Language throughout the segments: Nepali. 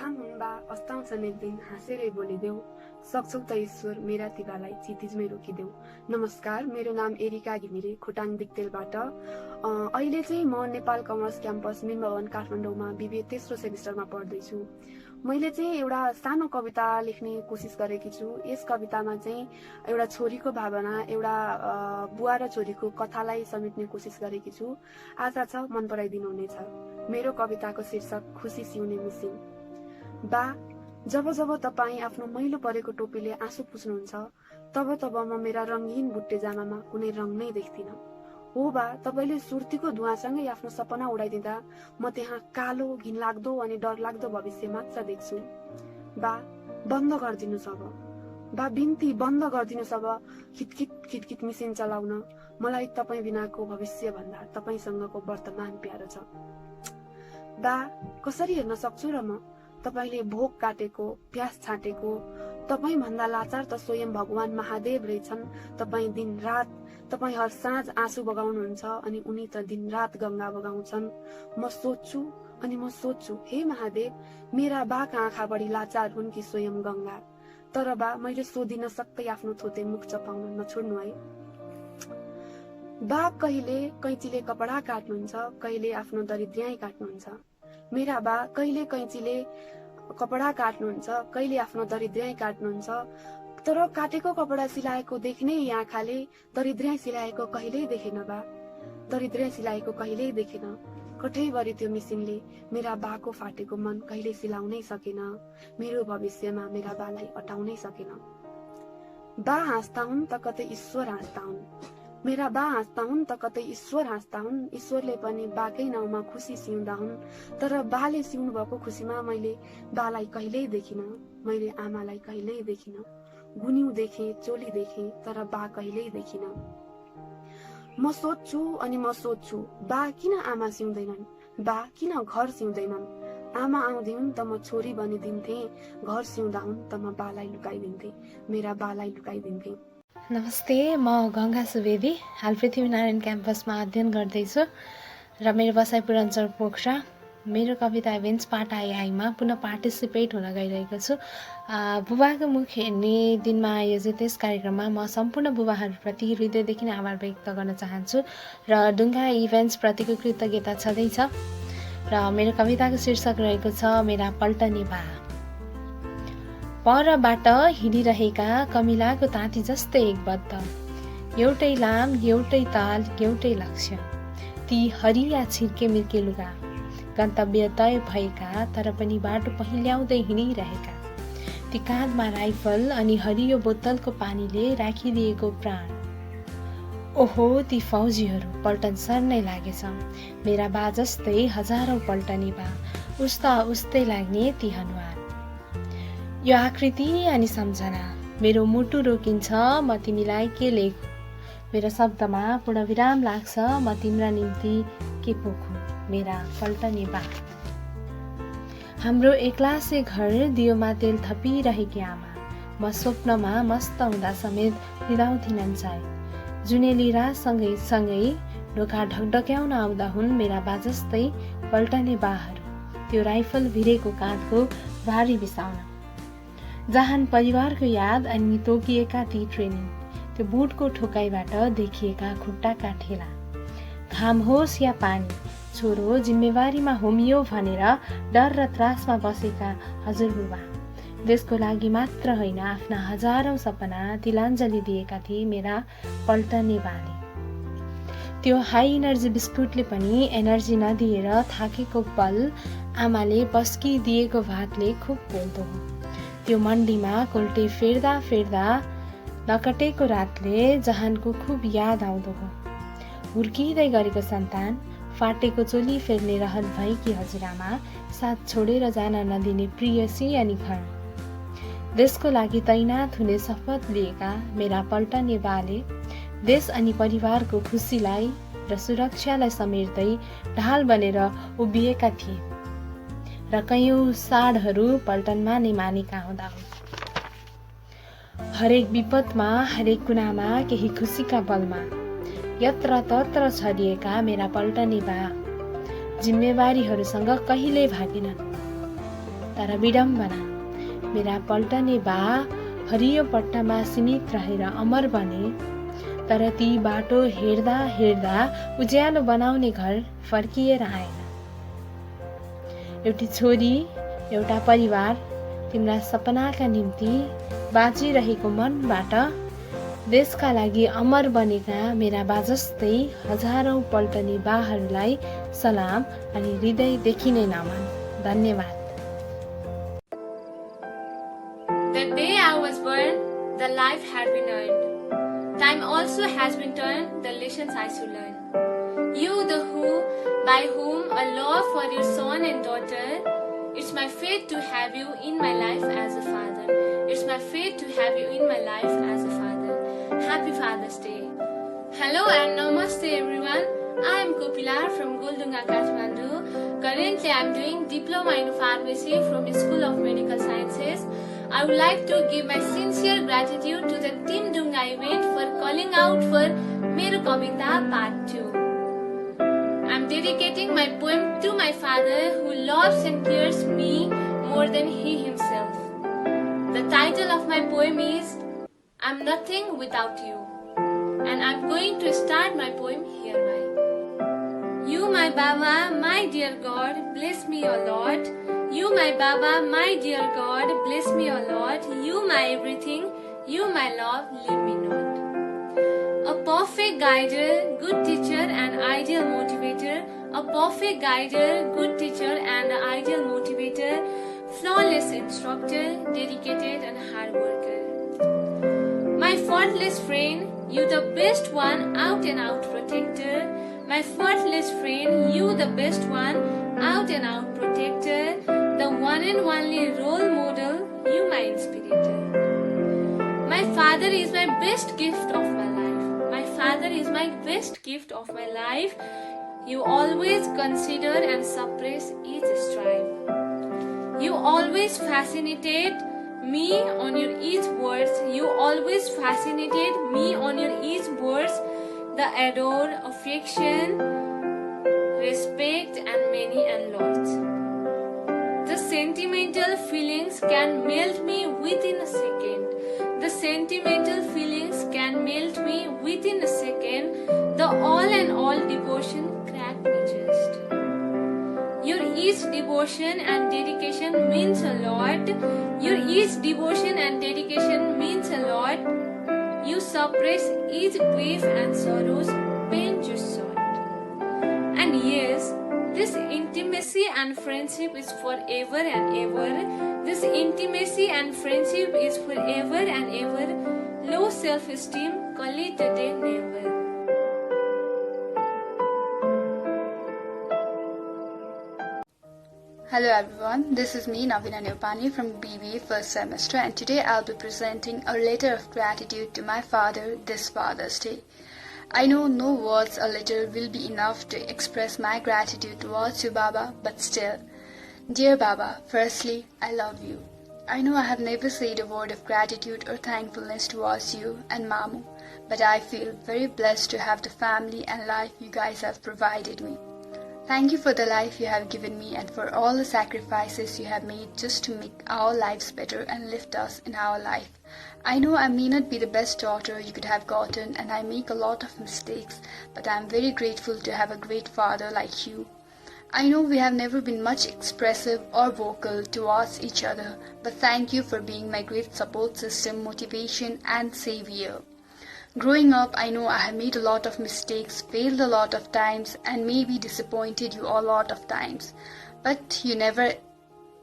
घाम हुन् बा अस्ताउँछन् एक दिन हाँसेरै बोलिदेऊ, सक्छौ त ईश्वर मेरा तिबालाई चितिजमै रोकिदेऊ। नमस्कार, मेरो नाम एरिका घिमिरे खोटाङ दिक्तेलबाट। अहिले चाहिँ म नेपाल कमर्स क्याम्पस मिन भवन काठमाडौँमा बिबीए तेस्रो सेमिस्टरमा पढ्दैछु। मैले चाहिँ एउटा सानो कविता लेख्ने कोसिस गरेकी छु। यस कवितामा चाहिँ एउटा छोरीको भावना, एउटा बुवा र छोरीको कथालाई समेट्ने कोसिस गरेकी छु। आशा छ मन पराइदिनु हुनेछ। मेरो कविताको शीर्षक खुसी सिउने मिसिन। बा, जब जब तपाईँ आफ्नो मैलो परेको टोपीले आँसु पुछ्नुहुन्छ, तब तब म मेरा रङ्गीन बुट्टे जामामा कुनै रङ नै देख्दिन। हो बा, तपाईँले सुर्तीको धुवासँगै आफ्नो सपना उडाइदिँदा म त्यहाँ कालो, घिनलाग्दो अनि डरलाग्दो भविष्य मात्र देख्छु। बा, बन्द गरिदिनुहोस् अब। बा, बिन्ती बन्द गरिदिनुहोस् अब खिटखिट खिटखिट मिसिन चलाउन। मलाई तपाईँ बिनाको भविष्य भन्दा तपाईँसँगको वर्तमान प्यारो छ। बा, कसरी हेर्न सक्छु र म? तपाईले भोक काटेको, प्यास छाटेको, तपाईँ भन्दा लाचार त स्वयं भगवान महादेव रहेछन्। तपाईँ हर साँझ आँसु बगाउनुहुन्छ अनि उनी त दिनरात गंगा बगाउँछन्। म सोच्छु, हे महादेव, मेरा बाका आँखा बढी लाचार हुन् कि स्वयं गंगा? तर बा, मैले सोधिन सक्दै आफ्नो थोते मुख चपाउन नछोड्नु है। बा, कहिले कैँचीले कपडा काट्नुहुन्छ, कहिले आफ्नो दरिद्र्याई काट्नुहुन्छ। मेरा बा, कहिले कैँचीले कपडा काट्नुहुन्छ, कहिले आफ्नो दरिद्र्याई काट्नुहुन्छ। तर काटेको कपडा सिलाएको देख्ने यी आँखाले दरिद्र्याई सिलाएको कहिल्यै देखेन बा। दरिद्र्याई सिलाएको कहिल्यै देखेन। कठैभरि त्यो मिसिनले मेरा बाको फाटेको मन कहिल्यै सिलाउनै सकेन। मेरो भविष्यमा मेरा बालाई अटाउनै सकेन। बा हाँस्दा हुन् त कतै ईश्वर हाँस्दा हुन्। मेरा बा हाँस्दा हुन् त कतै ईश्वर हाँस्दा हुन्। ईश्वरले पनि बाकै नाउँमा खुसी सिउँदा हुन्। तर बाले सिउनु भएको खुसीमा मैले बालाई कहिल्यै देखिन। मैले आमालाई कहिल्यै देखिन। गुन्यु देखेँ, चोली देखेँ, तर बा कहिल्यै देखिन। म सोच्छु, बा किन आमा सिउँदैनन्? बा किन घर सिउँदैनन्? आमा आउँदिन् त म छोरी बनिदिन्थे, घर सिउँदा हुन् त म बालाई लुकाइदिन्थे, मेरा बालाई लुकाइदिन्थे। नमस्ते, म गङ्गा सुवेदी हाल पृथ्वीनारायण क्याम्पसमा अध्ययन गर्दैछु र मेरो बसाइ पुरञ्चल पोखरा। मेरो कविता इभेन्ट्स पाटा आइमा पुनः पार्टिसिपेट हुन गइरहेको छु। बुबाको मुख हेर्ने दिनमा आयोजित यस कार्यक्रममा म सम्पूर्ण बुबाहरूप्रति हृदयदेखि नै आभार व्यक्त गर्न चाहन्छु र ढुङ्गा इभेन्ट्सप्रतिको कृतज्ञता छँदैछ। र मेरो कविताको शीर्षक रहेको छ मेरा पल्टने बा। परबाट हिँडिरहेका कमिलाको ताती जस्तै एकबद्ध, एउटै लाम, एउटै ताल, एउटै लक्ष्य। ती हरिया छिर्के मिर्के लुगा, गन्तव्य तय भएका तर पनि बाटो पहिल्याउँदै हिँडिरहेका। ती काँधमा राइफल अनि हरियो बोतलको पानीले राखिदिएको प्राण। ओहो, ती फौजीहरू पल्टन सर्नै लागेछ। मेरा बा जस्तै हजारौं पल्टने बा, उस्ता उस्तै लाग्ने ती हनुमान। यो आकृति अनि सम्झना, मेरो मुटु रोकिन्छ, म तिमीलाई के लेखु? मेरो शब्दमा पूर्णविराम लाग्छ, म तिम्रा निम्ति के पोखु? मेरा पल्टने बा। हाम्रो एक्लासे घर, दियोमा तेल थपिरहेकी आमा। म स्वप्नमा मस्त हुँदा समेत लिँदाउँथिनन् चाय। जुनेली रातसँगै ढोका ढकढक्याउन आउँदा हुन् मेरा बा जस्तै पल्टने बाहरू। त्यो राइफल भिरेको काँधको भारी बिसाउन। जहान परिवारको याद अनि तोकिएका ती ट्रेनिङ, त्यो बुटको ठोकाइबाट देखिएका खुट्टाका ठेला। घाम होस् या पानी, छोरो जिम्मेवारीमा होमियो भनेर डर र त्रासमा बसेका हजुरबुबा। देशको लागि मात्र होइन, आफ्ना हजारौं सपना तिलाञ्जली दिएका थिए मेरा पल्टने बाले। त्यो हाई एनर्जी बिस्कुटले पनि एनर्जी नदिएर थाकेको पल, आमाले पस्किदिएको भातले खुब पोल्दो हो। त्यो मन्डीमा कोल्टे फेर्दा फेर्दा नकटेको रातले जहानको खुब याद आउँदो हो। हुर्किँदै गरेको सन्तान, फाटेको चोली फेर्ने रहल भएकी हजुरआमा, साथ छोडेर जान नदिने प्रियसी अनि घर। देशको लागि तैनात हुने शपथ लिएका मेरा पल्टने बाले देश अनि परिवारको खुसीलाई र सुरक्षालाई समेट्दै ढाल बनेर उभिएका थिए र कैयौं साढहरू पल्टनमा नै मानेका हुँदा हुन्। हरेक विपदमा, हरेक कुनामा, केही खुसीका पलमा यत्र तत्र छरिएका मेरा पल्टने बा जिम्मेवारीहरूसँग कहिल्यै भागेनन्। तर विडम्बना। मेरा पल्टने बा हरियो पट्टामा सीमित रहेर अमर बने, तर ती बाटो हेर्दा हेर्दा उज्यालो बनाउने घर फर्किएर आएन। एउटी छोरी, एउटा परिवार, तिम्रा सपनाका निम्ति बाँचिरहेको मनबाट देशका लागि अमर बनेका मेरा बा जस्तै हजारौं पल्टने बाहरूलाई सलाम अनि हृदयदेखि नै नमन। धन्यवाद। The day I was born, the life had been earned. Time also has been turned, the lessons I should learn. You, the who, by whom a love for your son and daughter. It's my fate to have you in my life as a father. It's my fate to have you in my life as a father. Happy Father's Day. Hello and namaste everyone. I am Kopila from Goldunga, Kathmandu. Currently I am doing Diploma in Pharmacy from the School of Medical Sciences. I would like to give my sincere gratitude to the Team Dunga event for calling out for Mero Kavita Part 2. I am dedicating my poem to my father who loves and cares me more than he himself. The title of my poem is I'm Nothing Without You, and I'm going to start my poem hereby. You, my Baba, my dear God, bless me a lot. You, my Baba, my dear God, bless me a lot. You, my everything, you, my love, leave me not. A perfect guider, good teacher and ideal motivator. A perfect guider, good teacher and ideal motivator. Flawless instructor, dedicated and hard worker. My faultless friend, you the best one, out and out protector. My faultless friend, you the best one, out and out protector. The one and only role model, you my inspirator. My father is my best gift of my life. My father is my best gift of my life. You always consider and suppress each strife. You always fascinated me on your each words. You always fascinated me on your each words. The adore, affection, respect and many and lots. The sentimental feelings can melt me within a second. The sentimental feelings can melt me within a second. The all and all devotion crack me just. Your each devotion and dedication means a lot. Your each devotion and dedication means a lot. You suppress each grief and sorrows, pain just sought. And yes, this intimacy and friendship is forever and ever. This intimacy and friendship is forever and ever. Low self-esteem, call it a day never. Hello everyone, this is me Navina Neopani from BBA first semester, and today I'll be presenting a letter of gratitude to my father this Father's Day. I know no words or letter will be enough to express my gratitude towards you, Baba, but still. Dear Baba, firstly, I love you. I know I have never said a word of gratitude or thankfulness towards you and Mamu, but I feel very blessed to have the family and life you guys have provided me. Thank you for the life you have given me and for all the sacrifices you have made just to make our lives better and lift us in our life. I know I may not be the best daughter you could have gotten and I make a lot of mistakes, but I am very grateful to have a great father like you. I know we have never been much expressive or vocal towards each other, but thank you for being my great support system, motivation and savior. Growing up, I know I have made a lot of mistakes, failed a lot of times, and maybe disappointed you a lot of times. But you never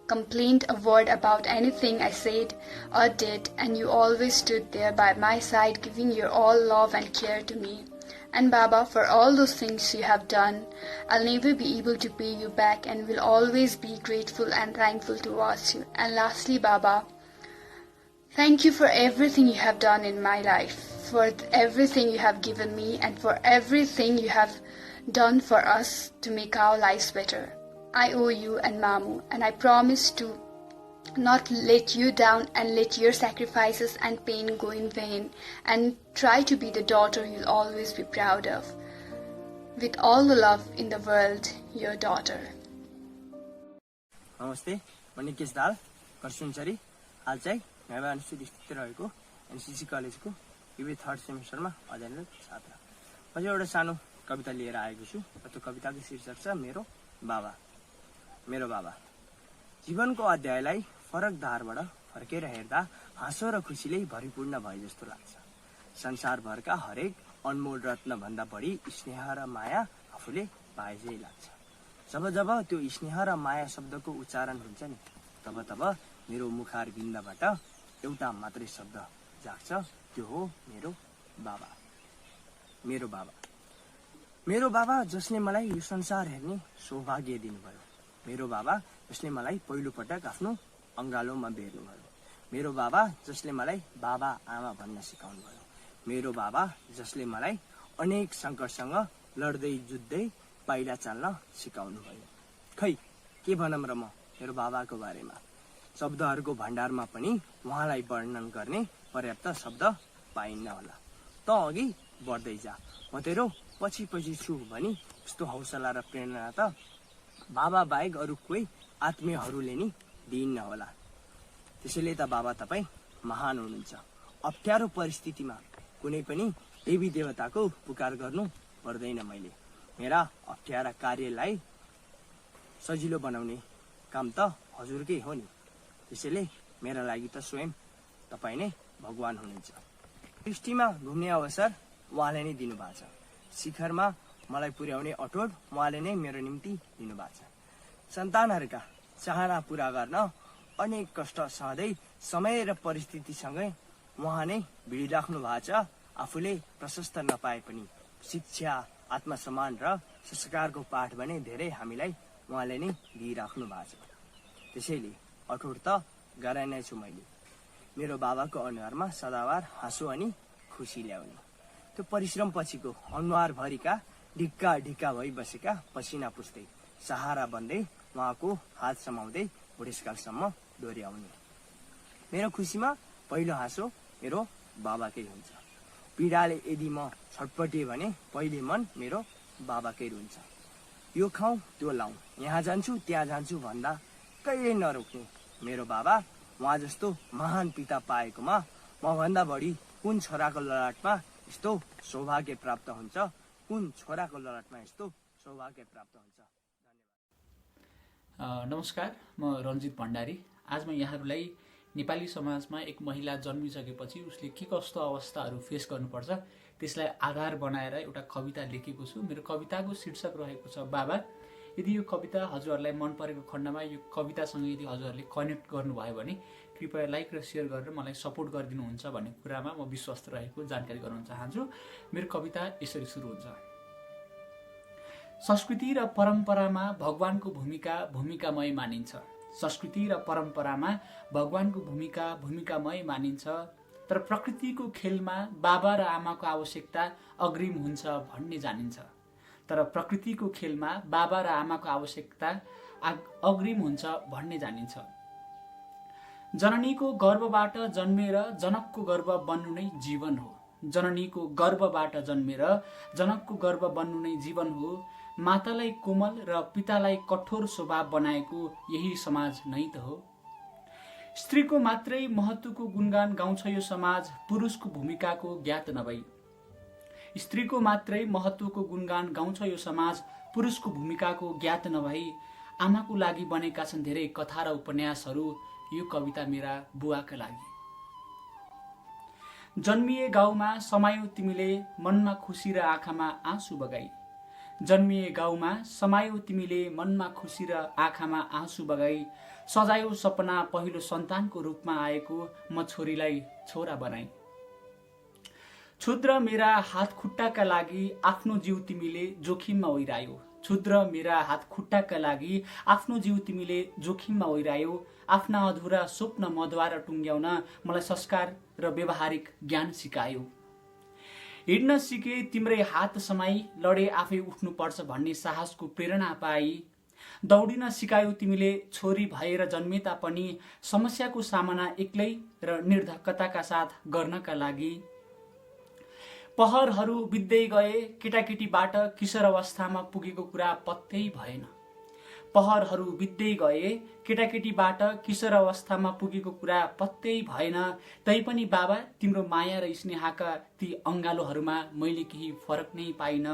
complained a word about anything I said or did, and you always stood there by my side, giving your all love and care to me. And Baba, for all those things you have done, I'll never be able to pay you back and will always be grateful and thankful towards you. And lastly, Baba, thank you for everything you have done in my life, for everything you have given me, and for everything you have done for us to make our lives better. I owe you and Mamu, and I promise to not let you down and let your sacrifices and pain go in vain, and try to be the daughter you'll always be proud of. With all the love in the world, your daughter. Namaste. म निकेश दाल करसुनचरी हाल चाहिँ नयाँ अनुसूचित स्थित रहेको एनसीसी कलेजको बीबी 3rd सेमेस्टरमा अध्ययनरत छात्र। म एउटा सानो कविता लिएर आएको छु र त्यो कविताको शीर्षक छ मेरो बाबा। मेरो बाबा। जीवनको अध्यायलाई फरक धारबाट फर्केर हेर्दा हाँसो र खुसीले भरिपूर्ण भए जस्तो लाग्छ। संसारभरका हरेक अनमोल रत्न भन्दा बढी स्नेह र माया आफूले पाए जै लाग्छ। जब जब त्यो स्नेह र माया शब्दको उच्चारण हुन्छ नि, तब तब मेरो मुखार बिन्दबाट एउटा मात्रै शब्द जाग्छ, त्यो हो मेरो बाबा। मेरो बाबा। मेरो बाबा जसले मलाई यो संसार हेर्ने सौभाग्य दिनुभयो। मेरो बाबा जसले मलाई पहिलो पटक आफ्नो अङ्गालोमा बेर्नुभयो। मेरो बाबा जसले मलाई बाबा आमा भन्न सिकाउनु भयो। मेरो बाबा जसले मलाई अनेक सङ्कटसँग लड्दै जुझ्दै पाइला चाल्न सिकाउनु भयो। खै के भनौँ र म मेरो बाबाको बारेमा। शब्दहरूको भण्डारमा पनि उहाँलाई वर्णन गर्ने पर्याप्त शब्द पाइन्न होला। त अघि बढ्दै जा, म तेरो पछि पछि छु भनी यस्तो हौसला र प्रेरणा त बाबा बाहेक अरू कोही आत्मीयहरूले नि दिइन्न होला। त्यसैले त बाबा तपाईँ महान हुनुहुन्छ। अप्ठ्यारो परिस्थितिमा कुनै पनि देवी देवताको पुकार गर्नु पर्दैन। मैले मेरा अप्ठ्यारा कार्यलाई सजिलो बनाउने काम त हजुरकै हो नि। त्यसैले मेरा लागि त स्वयं तपाईँ नै भगवान हुनुहुन्छ। सृष्टिमा घुम्ने अवसर उहाँले नै दिनुभएको छ। शिखरमा मलाई पुर्याउने अटोट उहाँले नै मेरो निम्ति दिनुभएको छ। सन्तानहरूका चाहना पूरा गर्न अनेक कष्ट सहँदै समय र परिस्थितिसँगै उहाँ नै भिडिराख्नु भएको छ। आफूले प्रशस्त नपाए पनि शिक्षा, आत्मसम्मान र संस्कारको पाठ भने धेरै हामीलाई उहाँले नै दिइराख्नु भएको छ। त्यसैले अठोट त गराइ नै छु मैले। मेरो बाबाको अनुहारमा सदाबार हाँसो अनि खुसी ल्याउने। त्यो परिश्रम पछिको अनुहारभरिका ढिक्का ढिक्का भई बसेका पसिना पुस्दै सहारा बन्दै उहाँको हात समाउँदै बुढेसकालसम्म डोर्याउने। मेरो खुसीमा पहिलो हाँसो मेरो बाबाकै हुन्छ। पीडाले यदि म छटपटिए भने पहिले मन मेरो बाबाकै रुन्छ। यो खाउँ त्यो लाउँ, यहाँ जान्छु त्यहाँ जान्छु भन्दा कहिले नरोक्ने मेरो बाबा। उहाँ जस्तो महान पिता पाएकोमा म भन्दा बढी कुन छोराको ललाटमा यस्तो सौभाग्य प्राप्त हुन्छ, कुन छोराको ललाटमा यस्तो सौभाग्य प्राप्त हुन्छ। नमस्कार, म रञ्जित भण्डारी। आज म यहाँहरूलाई नेपाली समाजमा एक महिला जन्मिसकेपछि उसले के कस्तो अवस्थाहरू फेस गर्नुपर्छ त्यसलाई आधार बनाएर एउटा कविता लेखेको छु। मेरो कविताको शीर्षक रहेको छ बाबा। यदि यो कविता हजुरहरूलाई मन परेको खण्डमा यो कवितासँग यदि हजुरहरूले कनेक्ट गर्नुभयो भने कृपया लाइक र सेयर गरेर मलाई सपोर्ट गरिदिनुहुन्छ भन्ने कुरामा म विश्वस्त रहेको जानकारी गराउन चाहन्छु। मेरो कविता यसरी सुरु हुन्छ। संस्कृति र परम्परामा भगवानको भूमिका भूमिकामय मानिन्छ। संस्कृति र परम्परामा भगवानको भूमिका भूमिकामय मानिन्छ। तर प्रकृतिको खेलमा बाबा र आमाको आवश्यकता अग्रिम हुन्छ भन्ने जानिन्छ। तर प्रकृतिको खेलमा बाबा र आमाको आवश्यकता अग्रिम हुन्छ भन्ने जानिन्छ। जननीको गर्भबाट जन्मेर जनकको गर्भ बन्नु नै जीवन हो। जननीको गर्भबाट जन्मेर जनकको गर्भ बन्नु नै जीवन हो। मातालाई कोमल र पितालाई कठोर स्वभाव बनाएको यही समाज नै त हो। स्त्रीको मात्रै महत्त्वको गुणगान गाउँछ यो समाज, पुरुषको भूमिकाको ज्ञात नभई। स्त्रीको मात्रै महत्त्वको गुणगान गाउँछ यो समाज, पुरुषको भूमिकाको ज्ञात नभई। आमाको लागि बनेका छन् धेरै कथा र उपन्यासहरू, यो कविता मेरा बुवाका लागि। जन्मिए गाउँमा समायो तिमीले मनमा खुसी र आँखामा आँसु बगाई। जन्मिए गाउँमा समायो तिमीले मनमा खुसी र आँखामा आँसु बगाई। सजायो सपना पहिलो सन्तानको रूपमा आएको, म छोरीलाई छोरा बनाई। क्षुद्र मेरा हात खुट्टाका लागि आफ्नो जीव तिमीले जोखिममा ओइरायो। क्षुद्र मेरा हात खुट्टाका लागि आफ्नो जीव तिमीले जोखिममा ओइरायो। आफ्ना अधुरा स्वप्न मद्वारा टुङ्ग्याउन मलाई संस्कार र व्यवहारिक ज्ञान सिकायो। हिँड्न सिके तिम्रै हात समाई, लडे आफै उठ्नुपर्छ भन्ने साहसको प्रेरणा पाई। दौडिन सिकायो तिमीले छोरी भएर जन्मे तापनि, समस्याको सामना एक्लै र निर्धक्कताका साथ गर्नका लागि। पहरहरू बित्दै गए, केटाकेटीबाट किशोर अवस्थामा पुगेको कुरा पत्तै भएन। पहरहरू बित्दै गए, केटाकेटीबाट किशोर अवस्थामा पुगेको कुरा पत्तै भएन। तैपनि बाबा, तिम्रो माया र स्नेहका ती अङ्गालोहरूमा मैले केही फरक नै पाइन।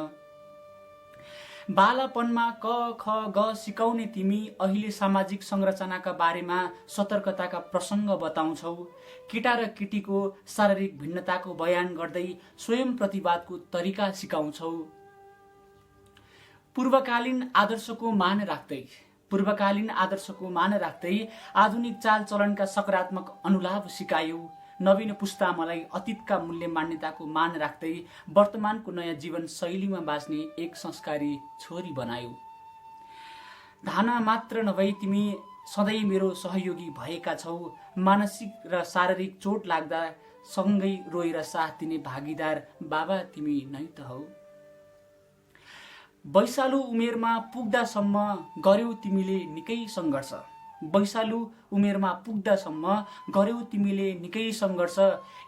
बालापनमा क ख ग सिकाउने तिमी अहिले सामाजिक संरचनाका बारेमा सतर्कताका प्रसङ्ग बताउँछौ। केटा र केटीको शारीरिक भिन्नताको बयान गर्दै स्वयं प्रतिवादको तरिका सिकाउँछौ। पूर्वकालीन आदर्शको मान राख्दै आधुनिक चालचलनका सकारात्मक अनुलाभ सिकायौ। नवीन पुस्ता मलाई अतीतका मूल्य मान्यताको मान राख्दै वर्तमानको नयाँ जीवन शैलीमा बाँच्ने एक संस्कारी छोरी बनायौ। धाना मात्र नभई तिमी सधैँ मेरो सहयोगी भएका छौ। मानसिक र शारीरिक चोट लाग्दा सँगै रोएर साथ दिने भागीदार बाबा तिमी नै त हौ। वैशालु उमेरमा पुग्दासम्म गर्यौ तिमीले निकै सङ्घर्ष।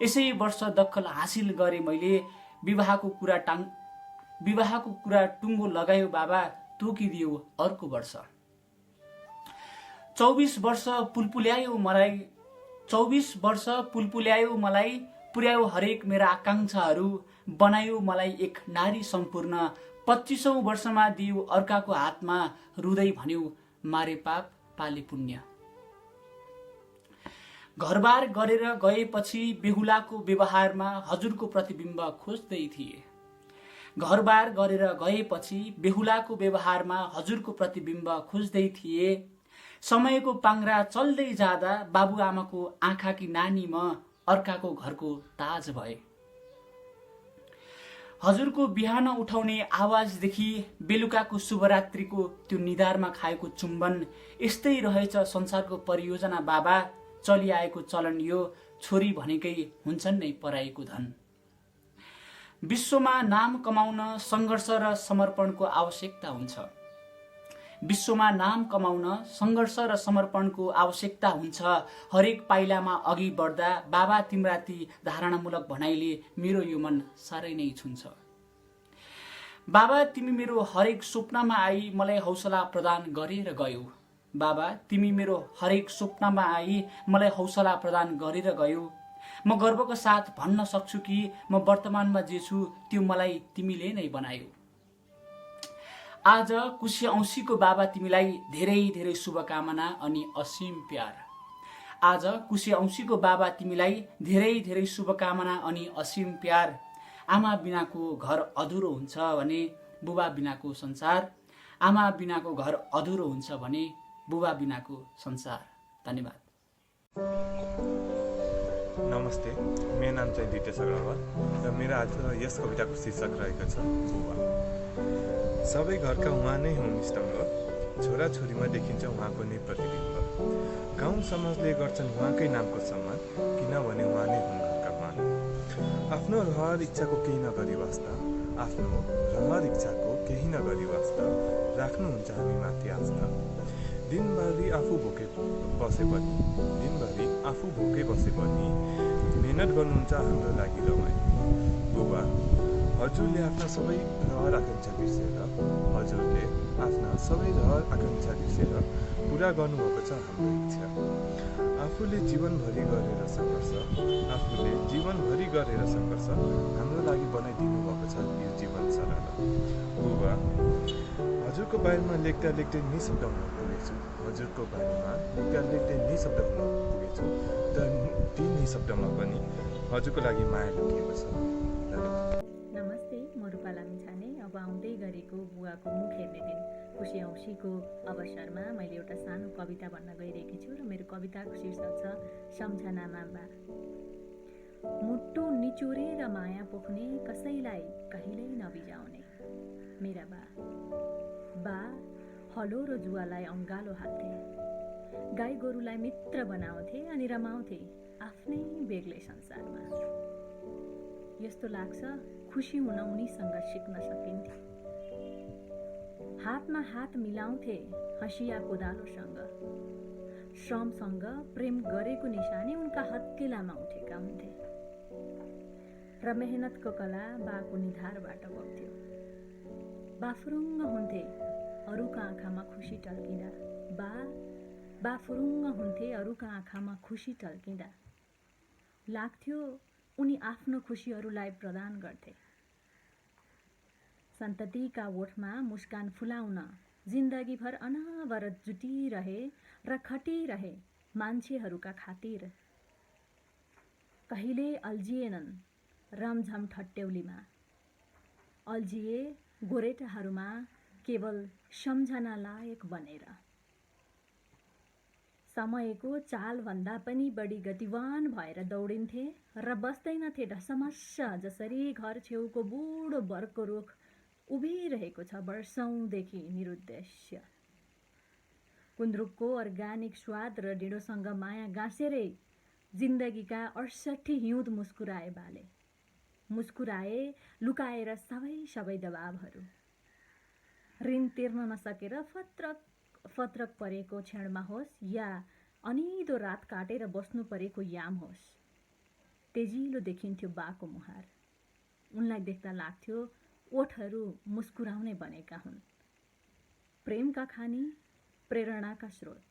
यसै वर्ष दखल हासिल गरे मैले। विवाहको कुरा टुङ्गो लगायो बाबा, तोकिदियो अर्को वर्ष। 24 वर्ष पुलपुल्यायो मलाई, पुर्यायो हरेक मेरा आकाङ्क्षाहरू, बनायो मलाई एक नारी सम्पूर्ण। 25औं वर्षमा दियो अर्काको हातमा, रुँदै भन्यो मारे पाप पाले पुण्य। घरबार गरेर गएपछि बेहुलाको व्यवहारमा हजुरको प्रतिबिम्ब खोज्दै थिए। समयको पाङ्ग्रा चल्दै जाँदा बाबुआमाको आँखाकी नानी म अर्काको घरको ताज भए। हजुरको बिहान उठाउने आवाजदेखि बेलुकाको शुभरात्रिको त्यो निधारमा खाएको चुम्बन, यस्तै रहेछ संसारको परियोजना बाबा। चलिआएको चलन यो, छोरी भनेकै हुन्छन् नै पराएको धन। विश्वमा नाम कमाउन सङ्घर्ष र समर्पणको आवश्यकता हुन्छ। हरेक पाइलामा अघि बढ्दा बाबा तिम्रा ती धारणामूलक भनाइले मेरो यो मन साह्रै नै छुन्छ। बाबा तिमी मेरो हरेक स्वप्नमा आई मलाई हौसला प्रदान गरेर गयौ। म गर्वको साथ भन्न सक्छु कि म वर्तमानमा जे छु त्यो मलाई तिमीले नै बनायौ। आज कुशे औँसीको बाबा तिमीलाई धेरै धेरै शुभकामना अनि असीम प्यार। आमा बिनाको घर अधुरो हुन्छ भने बुबा बिनाको संसार। धन्यवाद। नमस्ते, मेरो नाम चाहिँ दितेश अग्रवाल र मेरो आज यस कविताको शीर्षक रहेको छ बुबा। सबै घरका उहाँ नै हुन् स्तम्भ, छोराछोरीमा देखिन्छ उहाँको नै प्रतिबिम्ब। गाउँ समाजले गर्छन् उहाँकै नामको सम्मान, किनभने उहाँ नै हुन् घरका मान। आफ्नो रहर इच्छाको केही नगरी वास्ता राख्नुहुन्छ हामीमाथि आस्था। दिनभरि आफू भोकै बसे पनि मेहनत गर्नुहुन्छ हाम्रो लागि रमाइ। बुबा, हजुरले आफ्ना सबै रहर आकाङ्क्षा बिर्सेर पुरा गर्नुभएको छ हाम्रो इच्छा। आफूले जीवनभरि गरेर सङ्घर्ष हाम्रो लागि बनाइदिनु भएको छ यो जीवन सरल। बुबा, हजुरको बारेमा लेख्दा निशब्द हुन पुगेछु। तर ती निशब्दमा पनि हजुरको लागि माया लुकिएको छ। नमस्ते, म रूपा लामिछाने। अब आउँदै गरेको बुवाको मुख हेर्ने दिन कुशे औँसीको अवसरमा मैले एउटा सानो कविता भन्न गइरहेकी छु र मेरो कविताको शीर्षक छ सम्झनामा बा। मुटु निचोरेर माया पोख्ने, कसैलाई कहिल्यै नबिजाउने मेरा बा हलो र जुवालाई अङ्गालो हाल्थे, गाई गोरुलाई मित्र बनाउँथे अनि रमाउँथे आफ्नै बेग्लै संसारमा। यस्तो लाग्छ खुसी हुन उनीसँग सिक्न सकिन्थे। हातमा हात मिलाउँथे हँसिया कोदालोसँग, श्रमसँग प्रेम गरेको निशानी उनका हत्केलामा उठेका हुन्थे र मेहनतको कला बाको निधारबाट बग्थ्यो। बाफुरुङ्ग हुन्थे अरूका आँखामा खुसी टल्किँदा। बा फुरुङ्ग हुन्थे अरूका आँखामा खुसी टल्किँदा। लाग्थ्यो उनी आफ्नो खुसीहरूलाई प्रदान गर्थे। सन्ततिका ओठमा मुस्कान फुलाउन जिन्दगीभर अनवरत जुटिरहे र खटिरहे मान्छेहरूका खातिर। कहिले अल्झिएनन् रमझम ठट्यौलीमा, अल्झिए गोरेटाहरूमा केवल सम्झना लायक बनेर। समयको चालभन्दा पनि बढी गतिवान भएर दौडिन्थे र बस्दैनथे ढसमस्स, जसरी घर छेउको बुढो बरको रुख उभिरहेको छ वर्षौंदेखि निरुद्देश्य। गुन्द्रुकको अर्ग्यानिक स्वाद र ढिँडोसँग माया गाँसेरै जिन्दगीका 68 हिउँद मुस्कुराए बाले। मुस्कुराए लुकाएर सबै दबावहरू। ऋण तिर्न नसकेर फत्रक परेको क्षणमा होस् या अनिदो रात काटेर बस्नु परेको याम होस्, तेजिलो देखिन्थ्यो बाको मुहार। उनलाई देख्दा लाग्थ्यो ओठहरू मुस्कुराउने बनेका हुन्। प्रेमका खानी, प्रेरणाका स्रोत,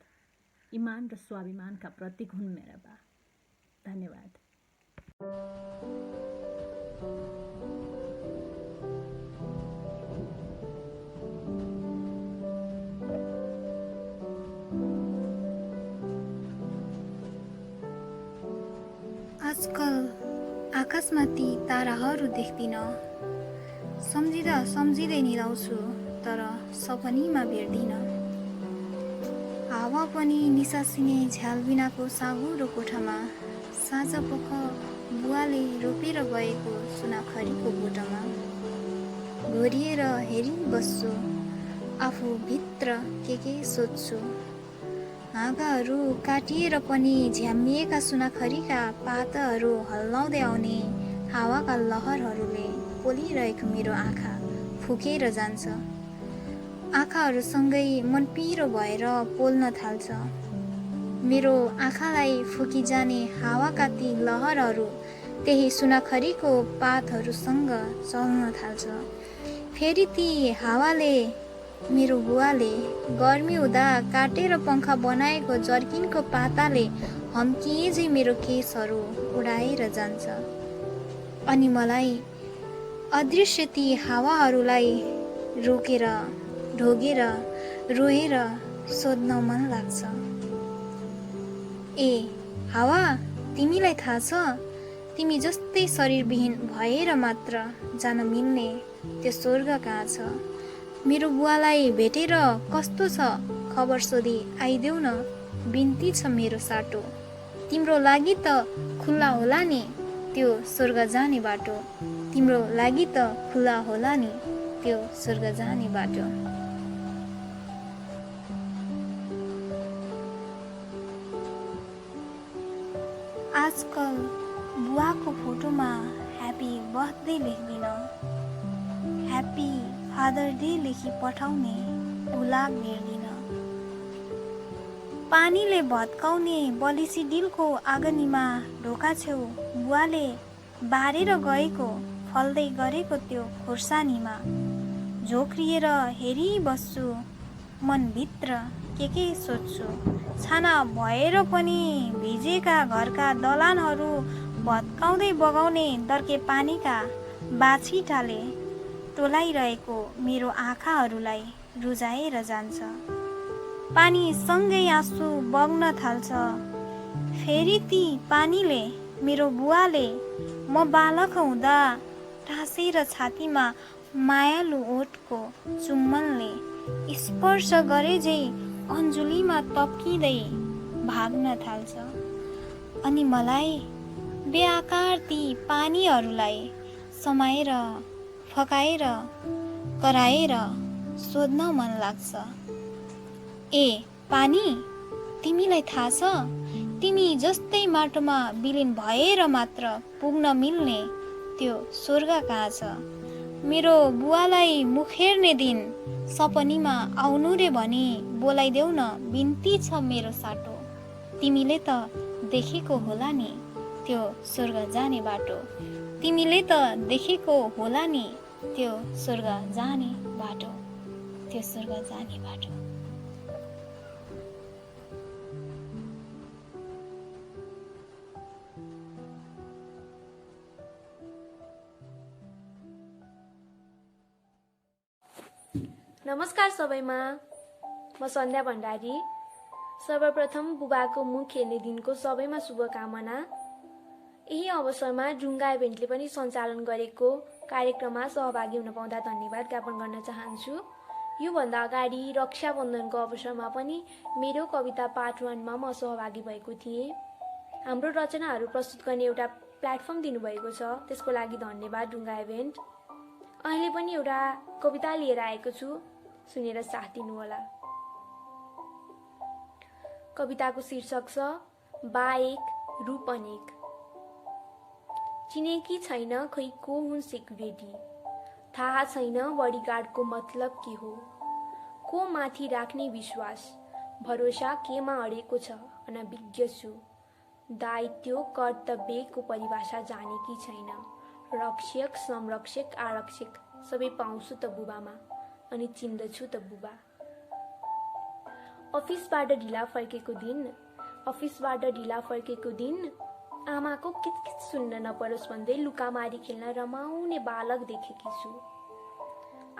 इमान र स्वाभिमानका प्रतीक हुन् मेरा बा। धन्यवाद। आजकल आकाशमाथि ताराहरू देख्दिन। सम्झिँदै निदाउँछु तर सपनीमा भेट्दिन। हावा पनि निसासिने झ्याल बिनाको साँगुरो कोठामा, साँझ पख बुवाले रोपेर गएको सुनाखरीको बोटमा घोरिएर हेरिबस्छु, आफू भित्र के सोध्छु। हाँगाहरू काटिएर पनि झ्याम्मिएका सुनाखरीका पातहरू हल्लाउँदै आउने हावाका लहरहरूले पोलिरहेको मेरो आँखा फुकेर जान्छ। आँखाहरूसँगै मन पिरो भएर पोल्न थाल्छ। मेरो आँखालाई फुकिजाने हावाका ती लहरहरू त्यही सुनाखरीको पातहरूसँग चल्न थाल्छ। फेरि ती हावाले मेरो बुवाले गर्मी हुँदा काटेर पङ्खा बनाएको जर्किनको पाताले हम्किएझै मेरो केसहरू उडाएर जान्छ। अनि मलाई अदृश्य ती हावाहरूलाई रोकेर ढोगेर रोएर सोध्न मन लाग्छ, ए हावा, तिमीलाई थाहा छ तिमी जस्तै शरीरविहीन भएर मात्र जान मिल्ने त्यो स्वर्ग कहाँ छ? मेरो बुवालाई भेटेर कस्तो छ खबर सोधी आइदेऊ न, बिन्ती छ मेरो साटो। तिम्रो लागि त खुल्ला होला नि त्यो स्वर्ग जाने बाटो। तिम्रो लागि त खुल्ला होला नि त्यो स्वर्ग जाने बाटो। आजकल बुवाको फोटोमा ह्याप्पी बर्थडे लेख्दिन, ह्याप्पी फादर डे लेखी पठाउने गुलाब भेट्दिन। पानीले भत्काउने बलिसी डिलको आँगनीमा ढोका छेउ बुवाले बारेर गएको फल्दै गरेको त्यो खोर्सानीमा झोक्रिएर हेरिबस्छु, मनभित्र के सोध्छु। छाना भएर पनि भिजेका घरका दलानहरू भत्काउँदै बगाउने दर्के पानीका बाछिटाले टोलाइरहेको मेरो आँखाहरूलाई रुजाएर जान्छ। पानीसँगै आँसु बग्न थाल्छ। फेरि ती पानीले मेरो बुवाले म बालक हुँदा टाँसेर छातीमा मायालु ओठको चुम्बनले स्पर्श गरे झै अन्जुलीमा तप्किँदै भाग्न थाल्छ। अनि मलाई बेआकार ती पानीहरूलाई समाएर फकाएर कराएर सोध्न मन लाग्छ, ए पानी, तिमीलाई थाहा छ तिमी जस्तै माटोमा विलिन भएर मात्र पुग्न मिल्ने त्यो स्वर्ग कहाँ छ? मेरो बुवालाई मुखेर्ने दिन सपनीमा आउनु रे भनी बोलाइदेऊ न, बिन्ती छ मेरो साटो। तिमीले त देखेको होला नि त्यो स्वर्ग जाने बाटो। तिमीले त देखेको होला नि त्यो स्वर्ग जाने बाटो। त्यो स्वर्ग जाने बाटो। नमस्कार सबैमा, म सन्ध्या भण्डारी। सर्वप्रथम बुबाको मुख हेर्ने दिनको सबैमा शुभकामना। यही अवसरमा ढुङ्गा इभेन्टले पनि सञ्चालन गरेको कार्यक्रममा सहभागी हुन पाउँदा धन्यवाद ज्ञापन गर्न चाहन्छु। योभन्दा अगाडि रक्षाबन्धनको अवसरमा पनि मेरो कविता पार्ट 1मा म सहभागी भएको थिएँ। हाम्रो रचनाहरू प्रस्तुत गर्ने एउटा प्लेटफर्म दिनुभएको छ, त्यसको लागि धन्यवाद ढुङ्गा इभेन्ट। अहिले पनि एउटा कविता लिएर आएको छु, सुनेर साथ दिनुहोला। कविताको शीर्षक छ बाहेक रूप अनेक। चिनेकी छैन खै को हुन् सेक्युरिटी, थाहा छैन बडीगार्डको मतलब के हो, को माथि राख्ने विश्वास, भरोसा केमा अडेको छ, अनभिज्ञ छु। दायित्व कर्तव्यको परिभाषा जानेकी छैन, रक्षक संरक्षक आरक्षक सबै पाउँछु त बुबामा, अनि चिन्दछु त बुबा। अफिसबाट ढिला फर्केको दिन आमाको किचकिच सुन्न नपरोस् भन्दै लुकामारी खेल्न रमाउने बालक देखेकी छु।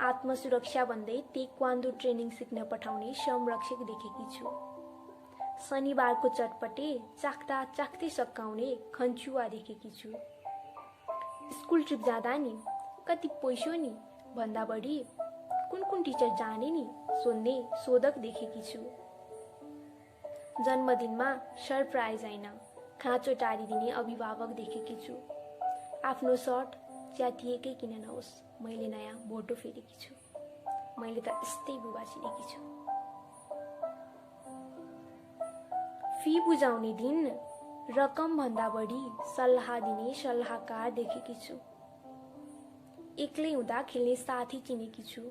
आत्मसुरक्षा भन्दै टेक्वान्डो ट्रेनिङ सिक्न पठाउने संरक्षक देखेकी छु। शनिबारको चटपटे चाख्दा चाख्दै सकाउने खन्चुवा देखेकी छु। स्कुल ट्रिप जाँदा नि कति पैसो नि भन्दा बढी कुन टिचर जाने नि सोध्ने सोधक देखेकी छु। जन्मदिनमा सरप्राइज होइन, खाँचो टारिदिने अभिभावक देखेकी छु। आफ्नो सर्ट च्यातिएकै किन नहोस्, मैले नयाँ भोटो फेरेकी छु। मैले त यस्तै बुबा चिनेकी छु। फी बुझाउने दिन रकम भन्दा बढी सल्लाह दिने सल्लाहकार देखेकी छु। एक्लै हुँदा खेल्ने साथी चिनेकी छु।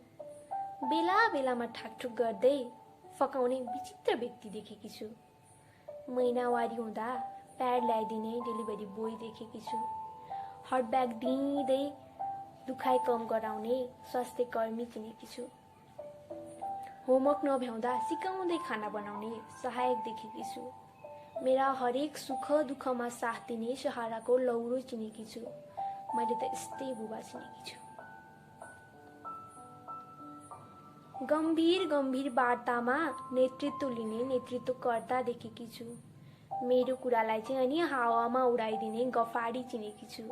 बेला बेलामा ठाकठुक गर्दै फकाउने विचित्र व्यक्ति देखेकी छु। महिनावारी हुँदा प्याड ल्याइदिने डेलिभरी बोय देखेकी छु। हट ब्याग दिँदै दुखाइ कम गराउने स्वास्थ्य कर्मी चिनेकी छु। होमवर्क नभ्याउँदा सिकाउँदै खाना बनाउने सहायक देखेकी छु। मेरा हरेक सुख दुःखमा साथ दिने सहाराको लौरो चिनेकी छु। मैले त यस्तै बुबा चिनेकी छु। गम्भीर वार्तामा नेतृत्व लिने नेतृत्वकर्ता देखेकी छु। मेरो कुरालाई चाहिँ अनि हावामा उडाइदिने गफाडी चिनेकी छु।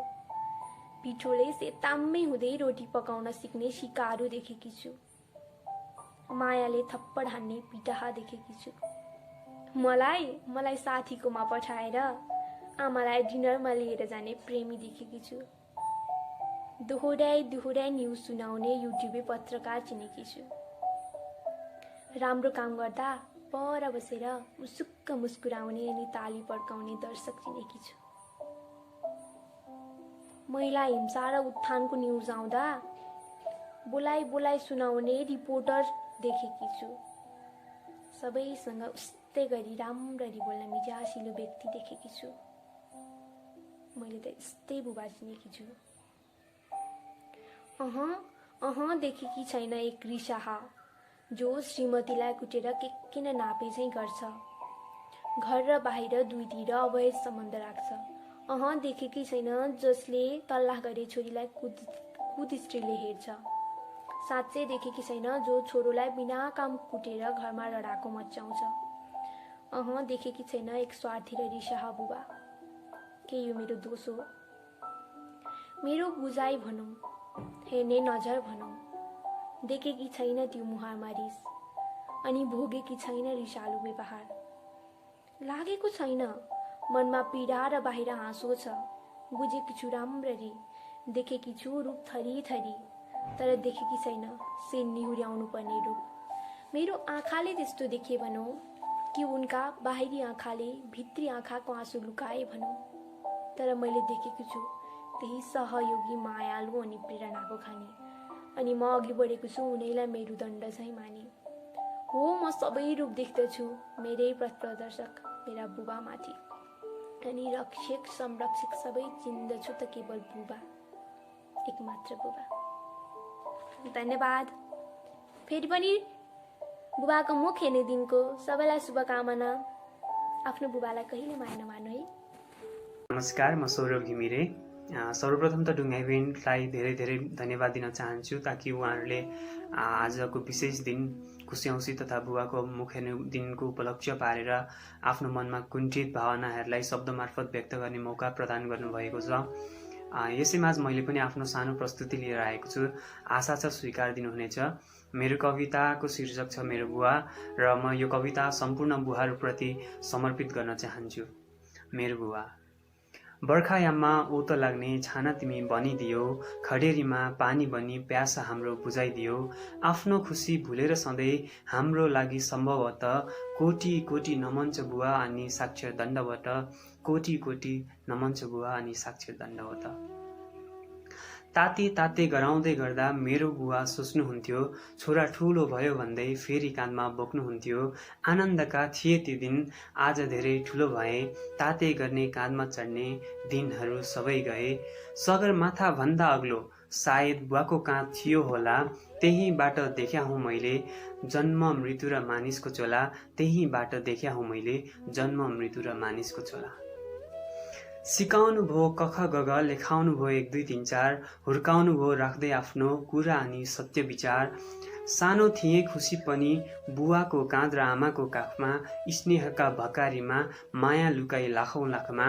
पिठोले सेताम्मै हुँदै रोटी पकाउन सिक्ने सिकारु देखेकी छु। मायाले थप्पड हान्ने पिटाहा देखेकी छु। मलाई साथीकोमा पठाएर आमालाई डिनरमा लिएर जाने प्रेमी देखेकी छु। दोहोर्याई न्युज सुनाउने युट्युबे पत्रकार चिनेकी छु। राम्रो काम गर्दा पर बसेर मुसुक्क मुस्कुराउने अनि ताली पड्काउने दर्शक चिनेकी छु। महिला हिंसा र उत्थानको न्युज आउँदा बोलाइ सुनाउने रिपोर्टर देखेकी छु। सबैसँग उस्तै गरी राम्ररी बोल्न मिजासिलो व्यक्ति देखेकी छु। मैले त यस्तै बुबा चिनेकी छु। देखेकी छैन एक रिसाहा जो श्रीमतीलाई कुटेर के किन नापे चाहिँ गर्छ। घर र बाहिर दुईतिर अवैध सम्बन्ध राख्छ। देखेकी छैन जसले तल्लाह गरे छोरीलाई कुदस्त्रीले हेर्छ। साँच्चै देखेकी छैन जो छोरोलाई बिना काम कुटेर घरमा रडाको मचाउँछ। देखेकी छैन एक स्वार्थी र रिसाहा बुबा। के यो मेरो दोष हो? मेरो बुझाइ भनौँ, हेर्ने नजर भनौँ। देखेकी छैन त्यो मुहारमा रिस, अनि भोगेकी छैन रिसालु व्यवहार। लागेको छैन मनमा पीडा र बाहिर हाँसो छ। बुझेकी छु राम्ररी, देखेकी छु रूप थरी थरी, तर देखेकी छैन से निहुर्याउनु पर्ने रूप। मेरो आँखाले त्यस्तो देखे भनौँ कि उनका बाहिरी आँखाले भित्री आँखाको आँसु लुकाए भनौँ, तर मैले देखेकी छु त्यही सहयोगी मायालु अनि प्रेरणाको खानी। अनि म अघि बढेको छु उनीलाई मेरुदण्ड चाहिँ माने। हो, म सबै रूप देख्दछु मेरै प्रदर्शक मेरा बुबामाथि, अनि रक्षक संरक्षक सबै चिन्दछु त केवल बुबा, एकमात्र बुबा। धन्यवाद। फेरि पनि बुबाको मुख हेर्ने दिनको सबैलाई शुभकामना। आफ्नो बुबालाई कहिले माया नमार्नु है। नमस्कार, म सौरभ घिमिरे। सर्वप्रथम त ढुङ्गा इभेन्टलाई धेरै धेरै धन्यवाद दिन चाहन्छु, ताकि उहाँहरूले आजको विशेष दिन खुसी औँसी तथा बुबाको मुख हेर्ने दिनको उपलक्ष्य पारेर आफ्नो मनमा कुण्ठित भावनाहरूलाई शब्द मार्फत व्यक्त गर्ने मौका प्रदान गर्नुभएको छ। यसैमाझ मैले पनि आफ्नो सानो प्रस्तुति लिएर आएको छु। आशा छ स्वीकार दिनुहुनेछ। मेरो कविताको शीर्षक छ मेरो बुवा, र म यो कविता सम्पूर्ण बुवाहरूप्रति समर्पित गर्न चाहन्छु। मेरो बुवा। बर्खायाममा ओत लाग्ने छाना तिमी बनिदियो, खडेरीमा पानी बनी प्यासा हाम्रो बुझाइदियो। आफ्नो खुसी भुलेर सधैँ हाम्रो लागि सम्भवतः कोटी कोटी नमन छ बुवा अनि साक्षर दण्डवत। कोटी कोटी नमन छ बुवा अनि साक्षर दण्डवत। ताते ताते गराउँदै गर्दा मेरो बुवा सोच्नुहुन्थ्यो, छोरा ठुलो भयो भन्दै फेरि काँधमा बोक्नुहुन्थ्यो। आनन्दका थिए ती दिन, आज धेरै ठुलो भए, ताते गर्ने काँधमा चढ्ने दिनहरू सबै गए। सगरमाथा भन्दा अग्लो सायद बुवाको काँध थियो होला, त्यहीबाट देख्या हुँ मैले जन्म मृत्यु र मानिसको चोला। त्यहीबाट देख्या हुँ मैले जन्म मृत्यु र मानिसको चोला। सिकाउनु भयो कख गग, लेखाउनु भयो 1 2 3 4, हुर्काउनु भयो राख्दै आफ्नो कुरा अनि सत्य विचार। सानो थिए खुसी पनि बुवाको काँध र आमाको काखमा, स्नेहका भकारीमा माया लुकाई लाखौँ लाखमा।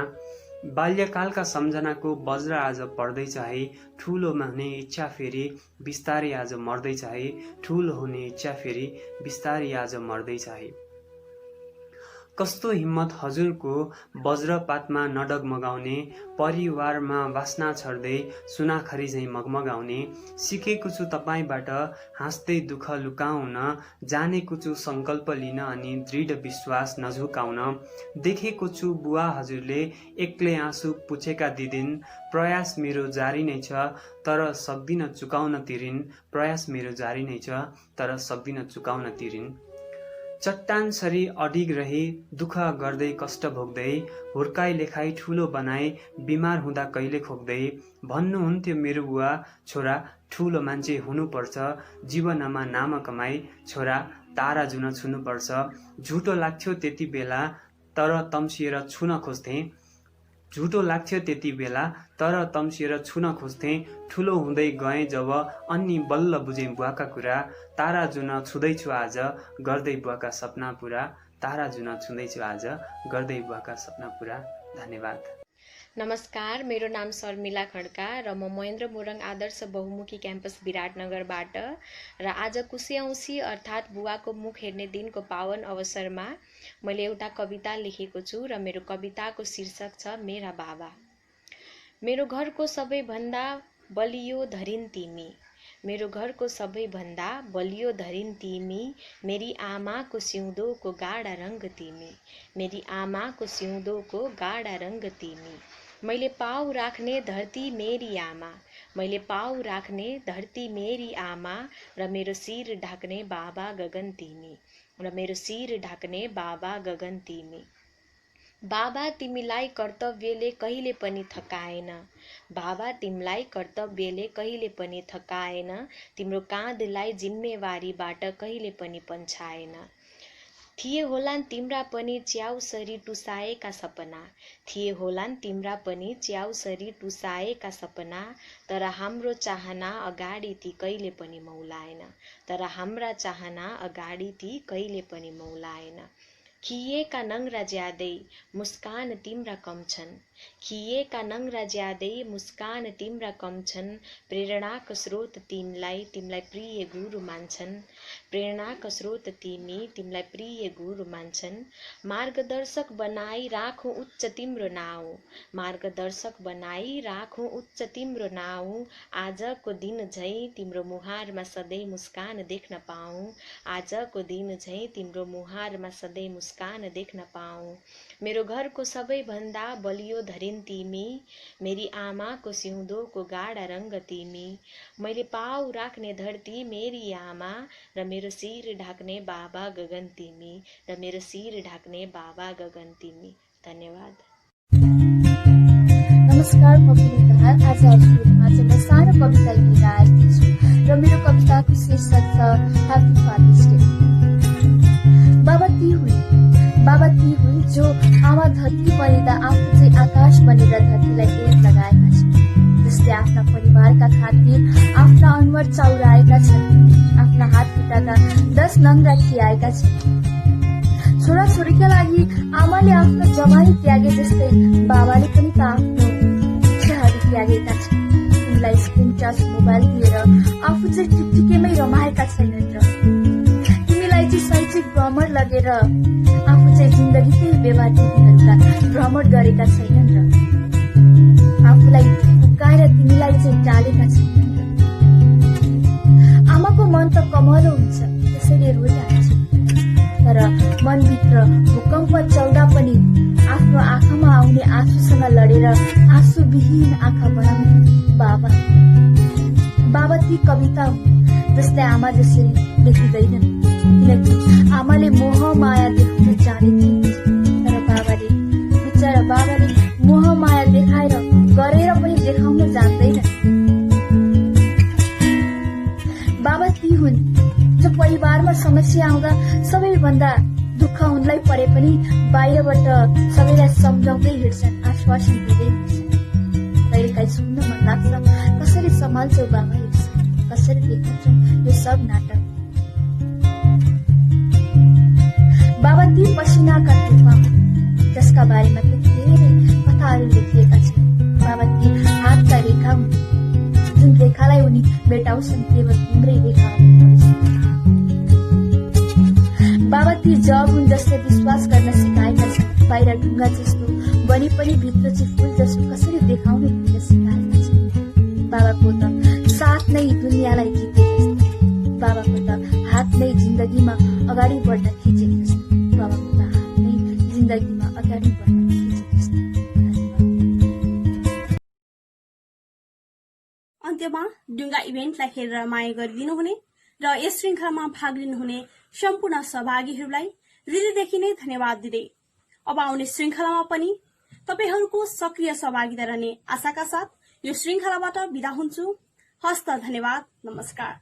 बाल्यकालका सम्झनाको बज्र आज पर्दैछ है, ठुलो हुने इच्छा फेरि बिस्तारै आज मर्दैछ है। ठुलो हुने इच्छा फेरि बिस्तारै आज मर्दैछ है। कस्तो हिम्मत हजुरको वज्रपातमा नडगमगाउने, परिवारमा वासना छर्दै सुनाखरी झैँ मगमगाउने। सिकेको छु तपाईँबाट हाँस्दै दुःख लुकाउन, जानेको छु सङ्कल्प लिन अनि दृढ विश्वास नझुकाउन। देखेको छु बुवा हजुरले एक्लै आँसु पुछेका ती दिन, प्रयास मेरो जारी नै छ तर सक्दिन चुकाउन ती ऋण। प्रयास मेरो जारी नै छ तर सक्दिन चुकाउन ती ऋण। चट्टान सरी अडिग रही दुःख गर्दै कष्ट भोग्दै, हुर्काई लेखाई ठुलो बनाई बिमार हुँदा कहिले खोक्दै। भन्नुहुन्थ्यो मेरो बुवा, छोरा ठुलो मान्छे हुनुपर्छ, जीवनमा नाम कमाई छोरा तारा जुन छुनुपर्छ। झुटो लाग्थ्यो त्यति बेला तर तम्सिएर छुन खोज्थे। झुटो लाग्थ्यो त्यति बेला तर तम्सिएर छुन खोज्थे। ठुलो हुँदै गएँ जब अनि बल्ल बुझेँ बुवाका कुरा। तारा जुन छुँदैछु आज गर्दै बुवाका सपना पुरा। तारा जुन छुँदैछु आज गर्दै बुवाका सपना पुरा। धन्यवाद। नमस्कार, मेरो नाम शर्मिला खड्का र म महेन्द्र मोरङ आदर्श बहुमुखी क्याम्पस विराटनगरबाट। र आज कुशे औँसी अर्थात् बुवाको मुख हेर्ने दिनको पावन अवसरमा मैले एउटा कविता लेखेको छु र मेरो कविताको शीर्षक छ मेरा बाबा। मेरो घरको सबैभन्दा बलियो धरिन तिमी, मेरो घरको सबैभन्दा बलियो धरिन तिमी। मेरी आमाको सिउँदोको गाढा रङ्ग तिमी, मेरी आमाको सिउँदोको गाढा रङ्ग तिमी। मैले पाउ राख्ने धरती मेरी आमा, मैले पाउ राख्ने धरती मेरी आमा। र मेरो शिर ढाक्ने बाबा गगन तिमी, र मेरो शिर ढाक्ने बाबा गगन तिमी। बाबा तिमीलाई कर्तव्यले कहिले पनि थकाएन, बाबा तिमीलाई कर्तव्यले कहिले पनि थकाएन। तिम्रो काँधलाई जिम्मेवारीबाट कहिले पनि पन्छाएन। थिए होलान् तिम्रा पनि च्याउसरी टुसाएका सपना, थिए होलान् तिम्रा पनि च्याउसरी टुसाएका सपना। तर हाम्रो चाहना अगाडि ती कहिले पनि मौलाएन, तर हाम्रा चाहना अगाडि ती कहिले पनि मौलाएन। खिएका नङ्ग्रा ज्यादै मुस्कान तिम्रा कम छन्, खिएका नङ्ग्रा ज्यादै मुस्कान तिम्रा कम छन्। प्रेरणाको स्रोत तिमीलाई, तिमीलाई प्रिय गुरु मान्छन्, प्रेरणाको स्रोत तिमी, तिमीलाई प्रिय गुरु मान्छन्। मार्गदर्शक बनाई राखौँ उच्च तिम्रो नाउँ, मार्गदर्शक बनाई राखौँ उच्च तिम्रो नाउँ। आजको दिन झैँ तिम्रो मुहारमा सधैँ मुस्कान देख्न पाऊँ, आजको दिन झैँ तिम्रो मुहारमा सधैँ मुस्कान देख्न पाऊँ। मेरो घरको सबैभन्दा बलियो धरिन तिमी, मेरी आमाको सिउँदोको गाढा रङ्ग तिमी। मैले पाउ राख्ने धरती मेरी आमा, र मेरो शिर ढाक्ने बाबा गगन तिमी, र मेरो शिर ढाक्ने बाबा गगन तिमी। धन्यवाद। नमस्कार, म विनिता। आज हजुरहरूमा चाहिँ म सानो कविता लिएर आएकी छु र मेरो कविताको शीर्षक छ ह्याप्पी फादर्स डे। बाबा ती हुन् जो आमा धरती बनेर आफू चाहिँ आकाश बनेर धरतीलाई ओत लगाएका छन्। जसले आफ्ना परिवारका खातिर आफ्ना अनुहार चाउराएका छन्, आफ्ना हात खुट्टाका 10 नङ्ग्रा खियाएका छन्। छोराछोरीका लागि आमाले आफ्नो जमाई त्यागे जस्तै बाबाले पनि त आफ्नो इच्छाहरू त्यागेका छन्। तिमीलाई स्क्रिन टच मोबाइल दिएर आफू चाहिँ टिकटिकेमै रमाएका छैनन् र तिमीलाई चाहिँ शैक्षिक भ्रमण लगेर आफू चाहिँ जिन्दगीकै बेबादिनीहरूका भ्रमण गरेका छैनन् र आफूलाई उकाएर तिमीलाई चाहिँ टालेका छैनन् र। आमाको मन त कमलो हुन्छ, त्यसैले रोइहाल्छ, तर मनभित्र भूकम्प चल्दा पनि आफ्नो आँखामा आउने आँसुसँग लडेर आँसुविहीन आँखा बनाउने बाबा ती कविता हुन् जसले आमा जसरी लेखिँदैनन्, किनकि आमाले मोह माया देखाउन जानेथे, तर बिचरा बाबाले मोह माया देखाएर गरेर पनि देखाउन जान्दैन। बाबा ती हुन् जो परिवारमा समस्या आउँदा सबैभन्दा दुःख उनलाई परे पनि बाहिरबाट सबैलाई सम्झाउँदै हिँड्छन्, आश्वासन दिँदै हिँड्छन्। कहिलेकाहीँ सुन्न मन लाग्छ, कसरी सम्हाल्छौ बाबा यो सब, कसरी देखाउँछौ यो सब नाटक। बाबा ती पसिनाका टुप्पा हुन् जसका बारेमा धेरै कथाहरू लेखिएका छन्। बाबा ती हातका रेखा हुन् जुन रेखालाई उनी भेटाउँछन् केवल तिम्रै रेखाहरू। बाबा ती जब हुन् जसले विश्वास गर्न सिकाएका छन्, बाहिर ढुङ्गा जस्तो बनी पनि भित्र चाहिँ फूल जस्तो कसरी देखाउनु भनेर सिकाएका छन्। बाबाको त साथ नै दुनियाँलाई जिते जस्तो, बाबाको त हात नै जिन्दगीमा अगाडि बढ्न खिचे जस्तो, बाबाको त हात नै जिन्दगीमा अगाडि बढ्न खिचे जस्तो। अन्त्यमा डुङ्गा इभेन्टलाई हेरेर माया गरिदिनुहुने र यस श्रृङ्खलामा भाग लिनुहुने सम्पूर्ण सहभागीहरूलाई हृदयदेखि नै धन्यवाद दिँदै अब आउने श्रृङ्खलामा पनि तपाईहरूको सक्रिय सहभागिता रहने आशाका साथ यो श्रृङ्खलाबाट बिदा हुन्छु। हस्त, धन्यवाद, नमस्कार।